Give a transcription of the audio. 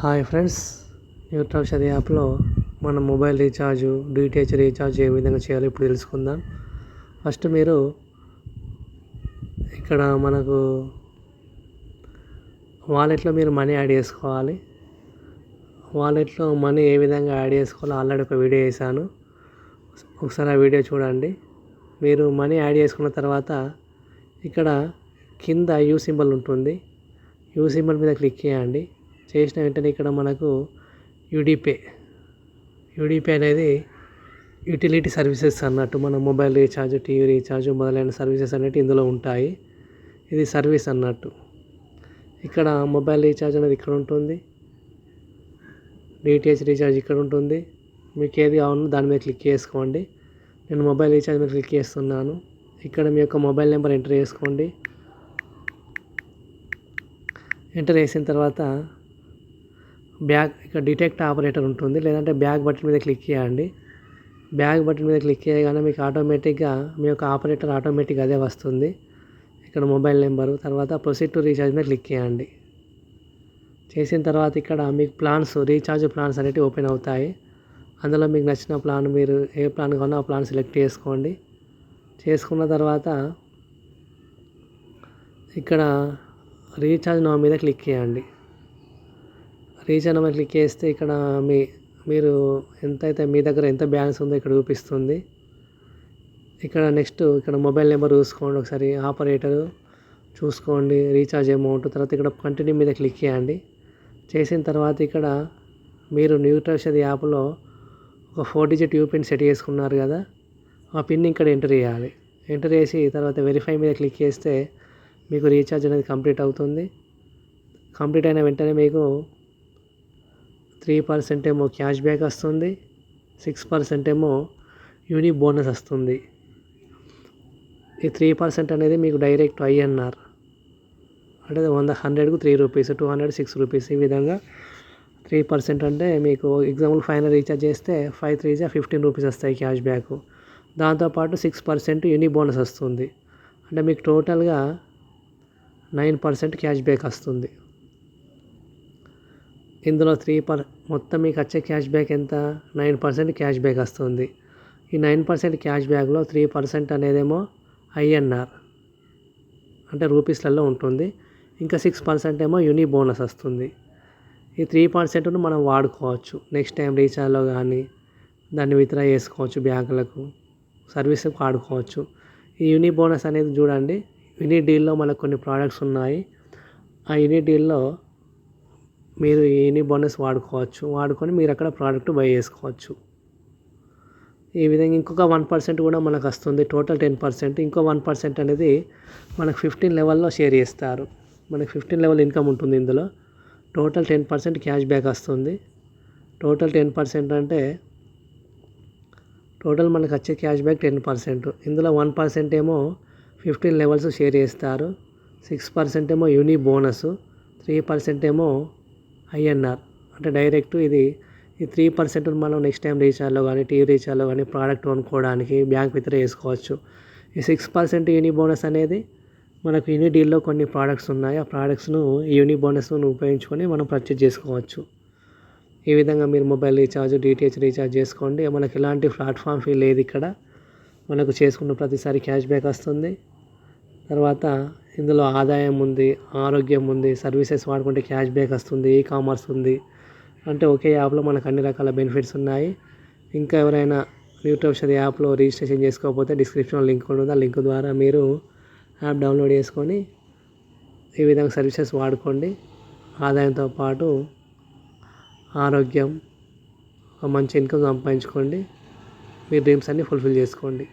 Hi friends, న్యూట్రాషది యాప్లో మన mobile recharge, DTH recharge ఏ విధంగా చేయాలో ఇప్పుడు తెలుసుకుందాం. ఫస్ట్ మీరు ఇక్కడ మనకు వాలెట్లో మీరు మనీ యాడ్ చేసుకోవాలి. వాలెట్లో మనీ ఏ విధంగా యాడ్ చేసుకోవాలో ఆల్రెడీ ఒక వీడియో చేశాను, ఒకసారి ఆ వీడియో చూడండి. మీరు మనీ యాడ్ చేసుకున్న తర్వాత ఇక్కడ కింద యూ సింబల్ ఉంటుంది, యూ సింబల్ మీద క్లిక్ చేయండి. చేసిన వెంటనే ఇక్కడ మనకు యూడిపే అనేది యూటిలిటీ సర్వీసెస్ అన్నట్టు. మన మొబైల్ రీఛార్జ్, టీవీ రీఛార్జ్ మొదలైన సర్వీసెస్ అనేవి ఇందులో ఉంటాయి. ఇది సర్వీస్ అన్నట్టు. ఇక్కడ మొబైల్ రీఛార్జ్ అనేది ఇక్కడ ఉంటుంది, డిటిహెచ్ రీఛార్జ్ ఇక్కడ ఉంటుంది. మీకు ఏది కావాలో దాని మీద క్లిక్ చేసుకోండి. నేను మొబైల్ రీఛార్జ్ మీద క్లిక్ చేస్తున్నాను. ఇక్కడ మీ యొక్క మొబైల్ నెంబర్ ఎంటర్ చేసుకోండి. ఎంటర్ చేసిన తర్వాత బ్యాక్ ఇక్కడ డిటెక్ట్ ఆపరేటర్ ఉంటుంది, లేదంటే బ్యాక్ బటన్ మీద క్లిక్ చేయండి. బ్యాక్ బటన్ మీద క్లిక్ చేయగానే మీకు ఆటోమేటిక్గా మీ యొక్క ఆపరేటర్ ఆటోమేటిక్గా అదే వస్తుంది. ఇక్కడ మొబైల్ నెంబరు, తర్వాత ప్రొసీడ్ టు రీఛార్జ్ మీద క్లిక్ చేయండి. చేసిన తర్వాత ఇక్కడ మీకు ప్లాన్స్, రీఛార్జ్ ప్లాన్స్ అనేవి ఓపెన్ అవుతాయి. అందులో మీకు నచ్చిన ప్లాన్, మీరు ఏ ప్లాన్ కావాలో ఆ ప్లాన్ సెలెక్ట్ చేసుకోండి. చేసుకున్న తర్వాత ఇక్కడ రీఛార్జ్ నౌ మీద క్లిక్ చేయండి. రీఛార్జ్ మీద క్లిక్ చేస్తే ఇక్కడ మీరు ఎంతైతే మీ దగ్గర ఎంత బ్యాలెన్స్ ఉందో ఇక్కడ చూపిస్తుంది. ఇక్కడ నెక్స్ట్ ఇక్కడ మొబైల్ నెంబర్ చూసుకోండి, ఒకసారి ఆపరేటర్ చూసుకోండి, రీఛార్జ్ అమౌంట్. తర్వాత ఇక్కడ కంటిన్యూ మీద క్లిక్ చేయండి. చేసిన తర్వాత ఇక్కడ మీరు న్యూట్రాషది యాప్లో ఒక 4 డిజిట్ యూపిన్ సెట్ చేసుకున్నారు కదా, ఆ పిన్ ఇక్కడ ఎంటర్ చేయాలి. ఎంటర్ చేసి తర్వాత వెరిఫై మీద క్లిక్ చేస్తే మీకు రీఛార్జ్ అనేది కంప్లీట్ అవుతుంది. కంప్లీట్ అయిన వెంటనే మీకు 3% ఏమో క్యాష్ బ్యాక్ వస్తుంది, 6% ఏమో యూనిక్ బోనస్ వస్తుంది. ఈ 3% అనేది మీకు డైరెక్ట్ INR, అంటే 100కు 3 రూపీస్, 200 6 రూపీస్. ఈ విధంగా 3% అంటే మీకు ఎగ్జాంపుల్ 500 రీఛార్జ్ చేస్తే 5 3 15 రూపీస్ వస్తాయి క్యాష్ బ్యాక్. దాంతోపాటు 6% యూనిక్ బోనస్ వస్తుంది, అంటే మీకు టోటల్గా 9% క్యాష్ బ్యాక్ వస్తుంది. ఇందులో మొత్తం మీకు వచ్చే క్యాష్ బ్యాక్ ఎంత? 9% క్యాష్ బ్యాక్ వస్తుంది. ఈ 9% క్యాష్ బ్యాక్లో 3% అనేదేమో INR, అంటే రూపీస్లలో ఉంటుంది. ఇంకా 6% ఏమో యూనిక్ బోనస్ వస్తుంది. ఈ 3%ను మనం వాడుకోవచ్చు నెక్స్ట్ టైం రీఛార్జ్లో, కానీ దాన్ని విత్డ్రా చేసుకోవచ్చు, బ్యాంకులకు సర్వీస్కి వాడుకోవచ్చు. ఈ యూనిక్ బోనస్ అనేది చూడండి, యూనిక్ డీల్లో మనకు కొన్ని ప్రోడక్ట్స్ ఉన్నాయి. ఆ యూనిక్ డీల్లో మీరు ఈ యూనిక్ బోనస్ వాడుకొని మీరు అక్కడ ప్రోడక్ట్ బై చేసుకోవచ్చు. ఈ విధంగా ఇంకొక 1% కూడా మనకు వస్తుంది, టోటల్ 10%. ఇంకో 1% అనేది మనకు 15 లెవెల్లో షేర్ చేస్తారు. మనకు 15 లెవెల్ ఇన్కమ్ ఉంటుంది ఇందులో. టోటల్ 10% క్యాష్ బ్యాక్ వస్తుంది. టోటల్ 10% అంటే టోటల్ మనకు వచ్చే క్యాష్ బ్యాక్ 10%. ఇందులో 1% ఏమో 15 లెవెల్స్ షేర్ చేస్తారు, 6% ఏమో యూనిక్ బోనస్, 3% ఏమో INR, అంటే డైరెక్ట్ ఇది. ఈ 3% మనం నెక్స్ట్ టైం రీఛార్జ్లో కానీ, టీవీ రీఛార్జ్లో కానీ, ప్రోడక్ట్ కొనుక్కోవడానికి బ్యాంక్ విత్డ్రా చేసుకోవచ్చు. ఈ 6% యూనిక్ బోనస్ అనేది మనకు యూనిక్ డీల్లో కొన్ని ప్రోడక్ట్స్ ఉన్నాయి. ఆ ప్రోడక్ట్స్ను ఈ యూనిక్ బోనస్ను ఉపయోగించుకొని మనం పర్చేజ్ చేసుకోవచ్చు. ఈ విధంగా మీరు మొబైల్ రీఛార్జ్, డిటిహెచ్ రీఛార్జ్ చేసుకోండి. మనకు ఎలాంటి ప్లాట్ఫామ్ ఫీ లేదు. ఇక్కడ మనకు చేసుకున్న ప్రతిసారి క్యాష్ బ్యాక్ వస్తుంది. తర్వాత ఇందులో ఆదాయం ఉంది, ఆరోగ్యం ఉంది, సర్వీసెస్ వాడుకుంటే క్యాష్ బ్యాక్ వస్తుంది, ఈ-కామర్స్ ఉంది. అంటే ఒకే యాప్లో మనకు అన్ని రకాల బెనిఫిట్స్ ఉన్నాయి. ఇంకా ఎవరైనా న్యూట్రాషది యాప్లో రిజిస్ట్రేషన్ చేసుకోకపోతే డిస్క్రిప్షన్లో లింక్ ఉంటుంది. ఆ లింక్ ద్వారా మీరు యాప్ డౌన్లోడ్ చేసుకొని ఈ విధంగా సర్వీసెస్ వాడుకోండి. ఆదాయంతో పాటు ఆరోగ్యం, మంచి ఇన్కమ్ సంపాదించుకోండి. మీ డ్రీమ్స్ అన్నీ ఫుల్ఫిల్ చేసుకోండి.